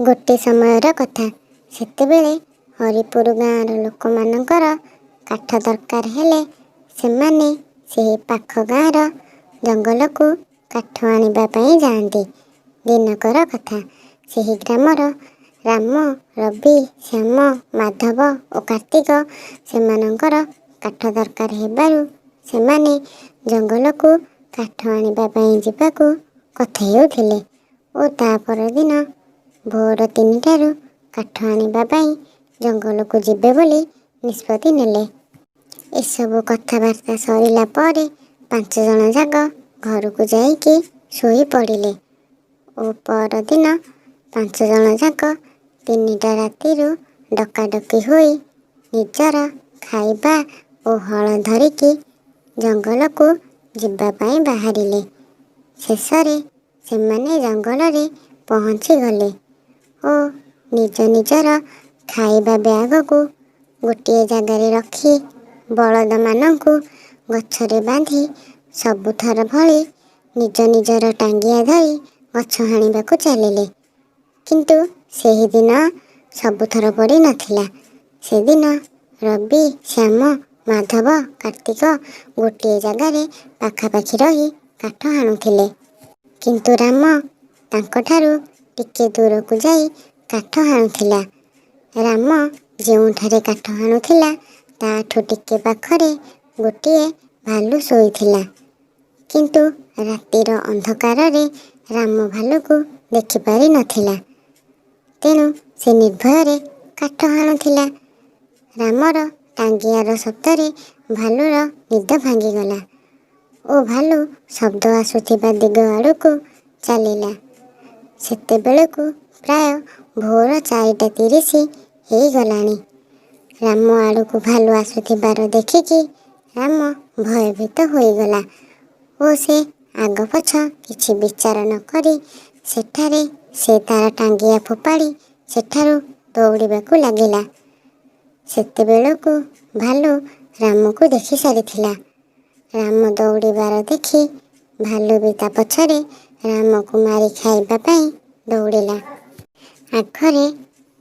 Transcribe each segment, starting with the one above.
ଗୋଟିଏ ସମୟର କଥା। ସେତେବେଳେ ହରିପୁର ଗାଁର ଲୋକମାନଙ୍କର କାଠ ଦରକାର ହେଲେ ସେମାନେ ସେହି ପାଖ ଗାଁର ଜଙ୍ଗଲକୁ କାଠ ଆଣିବା ପାଇଁ ଯାଆନ୍ତି। ଦିନକର କଥା। ସେହି ଗ୍ରାମର ରାମ, ରବି, ଶ୍ୟାମ, ମାଧବ ଓ କାର୍ତ୍ତିକ ସେମାନଙ୍କର କାଠ ଦରକାର ହେବାରୁ ସେମାନେ ଜଙ୍ଗଲକୁ କାଠ ଆଣିବା ପାଇଁ ଯିବାକୁ କଥା ହେଉଥିଲେ ଓ ତା ପରଦିନ ଭୋର 3ଟାରୁ କାଠ ଆଣିବା ପାଇଁ ଜଙ୍ଗଲକୁ ଯିବେ ବୋଲି ନିଷ୍ପତ୍ତି ନେଲେ। ଏସବୁ କଥାବାର୍ତ୍ତା ସରିଲା ପରେ 5 ଜଣ ଯାକ ଘରକୁ ଯାଇକି ଶୋଇ ପଡ଼ିଲେ ଓ ପରଦିନ 5 ଜଣ ଯାକ 3ଟା ରାତିରୁ ଡକାଡକି ହୋଇ ନିଜର ଖାଇବା ଓ ହଳ ଧରିକି ଜଙ୍ଗଲକୁ ଯିବା ପାଇଁ ବାହାରିଲେ। ଶେଷରେ ସେମାନେ ଜଙ୍ଗଲରେ ପହଞ୍ଚିଗଲେ ଓ ନିଜ ନିଜର ଖାଇବା ବ୍ୟାଗକୁ ଗୋଟିଏ ଜାଗାରେ ରଖି ବଳଦମାନଙ୍କୁ ଗଛରେ ବାନ୍ଧି ସବୁଥର ଭଳି ନିଜ ନିଜର ଟାଙ୍ଗିଆ ଧରି ଗଛ ହାଣିବାକୁ ଚାଲିଲେ। କିନ୍ତୁ ସେହିଦିନ ସବୁଥର ପଡ଼ି ନଥିଲା। ସେଦିନ ରବି, ଶ୍ୟାମ, ମାଧବ, କାର୍ତ୍ତିକ ଗୋଟିଏ ଜାଗାରେ ପାଖାପାଖି ରହି କାଠ ହାଣୁଥିଲେ। କିନ୍ତୁ ରାମ ତାଙ୍କଠାରୁ ଟିକେ ଦୂରକୁ ଯାଇ କାଠ ହାଣୁଥିଲା। ରାମ ଯେଉଁଠାରେ କାଠ ହାଣୁଥିଲା ତାଠୁ ଟିକେ ପାଖରେ ଗୋଟିଏ ଭାଲୁ ଶୋଇଥିଲା। କିନ୍ତୁ ରାତିର ଅନ୍ଧକାରରେ ରାମ ଭାଲୁକୁ ଦେଖିପାରି ନଥିଲା। ତେଣୁ ସେ ନିର୍ଭୟରେ କାଠ ହାଣୁଥିଲା। ରାମର ଟାଙ୍ଗିଆର ଶବ୍ଦରେ ଭାଲୁର ନିଦ ଭାଙ୍ଗିଗଲା ଓ ଭାଲୁ ଶବ୍ଦ ଆସୁଥିବା ଦିଗ ଆଡ଼କୁ ଚାଲିଲା। ସେତେବେଳକୁ ପ୍ରାୟ ଭୋର 4:30 ହେଇଗଲାଣି। ରାମ ଆଡ଼କୁ ଭାଲୁ ଆସୁଥିବାର ଦେଖିକି ରାମ ଭୟଭୀତ ହୋଇଗଲା ଓ ସେ ଆଗ ପଛ କିଛି ବିଚାର ନ କରି ସେଠାରେ ସେ ତାର ଟାଙ୍ଗିଆ ଫୋପାଡ଼ି ସେଠାରୁ ଦୌଡ଼ିବାକୁ ଲାଗିଲା। ସେତେବେଳକୁ ଭାଲୁ ରାମକୁ ଦେଖି ସାରିଥିଲା। ରାମ ଦୌଡ଼ିବାର ଦେଖି ଭାଲୁ ବି ତା ପଛରେ ରାମକୁ ମାରି ଖାଇବା ପାଇଁ ଦୌଡ଼ିଲା। ଆଗରେ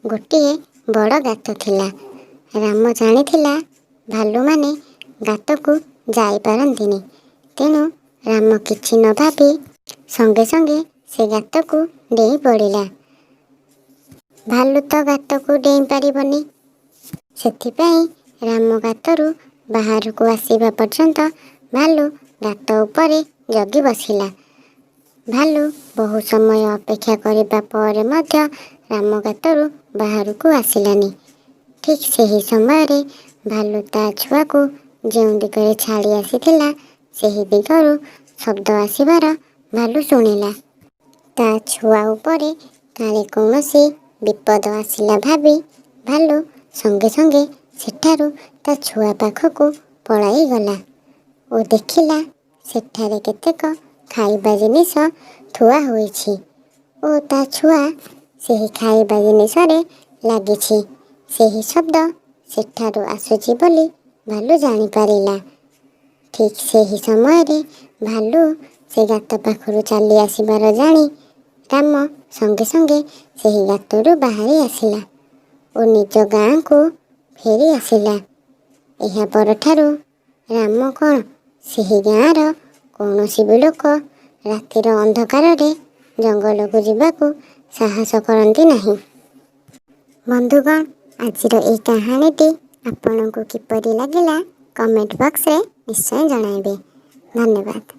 ଗୋଟିଏ ବଡ଼ ଗାତ ଥିଲା। ରାମ ଜାଣିଥିଲା ଭାଲୁମାନେ ଗାତକୁ ଯାଇପାରନ୍ତିନି। ତେଣୁ ରାମ କିଛି ନ ଭାବି ସଙ୍ଗେ ସଙ୍ଗେ ସେ ଗାତକୁ ଡେଇଁ ପଡ଼ିଲା। ଭାଲୁ ତ ଗାତକୁ ଡେଇଁ ପାରିବନି। ସେଥିପାଇଁ ରାମ ଗାତରୁ ବାହାରକୁ ଆସିବା ପର୍ଯ୍ୟନ୍ତ ଭାଲୁ ଗାତ ଉପରେ ଜଗି ବସିଲା। ଭାଲୁ ବହୁ ସମୟ ଅପେକ୍ଷା କରିବା ପରେ ମଧ୍ୟ ରାମ ଗାତରୁ ବାହାରକୁ ଆସିଲାନି। ଠିକ୍ ସେହି ସମୟରେ ଭାଲୁ ତା ଛୁଆକୁ ଯେଉଁ ଦିଗରେ ଛାଡ଼ି ଆସିଥିଲା ସେହି ଦିଗରୁ ଶବ୍ଦ ଆସିବାର ଭାଲୁ ଶୁଣିଲା। ତା ଛୁଆ ଉପରେ କାଳେ କୌଣସି ବିପଦ ଆସିଲା ଭାବି ଭାଲୁ ସଙ୍ଗେ ସଙ୍ଗେ ସେଠାରୁ ତା ଛୁଆ ପାଖକୁ ପଳାଇଗଲା ଓ ଦେଖିଲା ସେଠାରେ କେତେକ ଖାଇବା ଜିନିଷ ଥୁଆ ହୋଇଛି ଓ ତା ଛୁଆ ସେହି ଖାଇବା ଜିନିଷରେ ଲାଗିଛି। ସେହି ଶବ୍ଦ ସେଠାରୁ ଆସୁଛି ବୋଲି ଭାଲୁ ଜାଣିପାରିଲା। ଠିକ୍ ସେହି ସମୟରେ ଭାଲୁ ସେ ଗାତ ପାଖରୁ ଚାଲି ଆସିବାର ଜାଣି ରାମ ସଙ୍ଗେ ସଙ୍ଗେ ସେହି ଗାତରୁ ବାହାରି ଆସିଲା ଓ ନିଜ ଗାଁକୁ ଫେରି ଆସିଲା। ଏହା ପରଠାରୁ ରାମ କ'ଣ ସେହି ଗାଁର କୌଣସି ବି ଲୋକ ରାତିର ଅନ୍ଧକାରରେ ଜଙ୍ଗଲକୁ ଯିବାକୁ ସାହସ କରନ୍ତି ନାହିଁ। ବନ୍ଧୁଗଣ, ଆଜିର ଏହି କାହାଣୀଟି ଆପଣଙ୍କୁ କିପରି ଲାଗିଲା କମେଣ୍ଟ ବକ୍ସରେ ନିଶ୍ଚୟ ଜଣାଇବେ। ଧନ୍ୟବାଦ।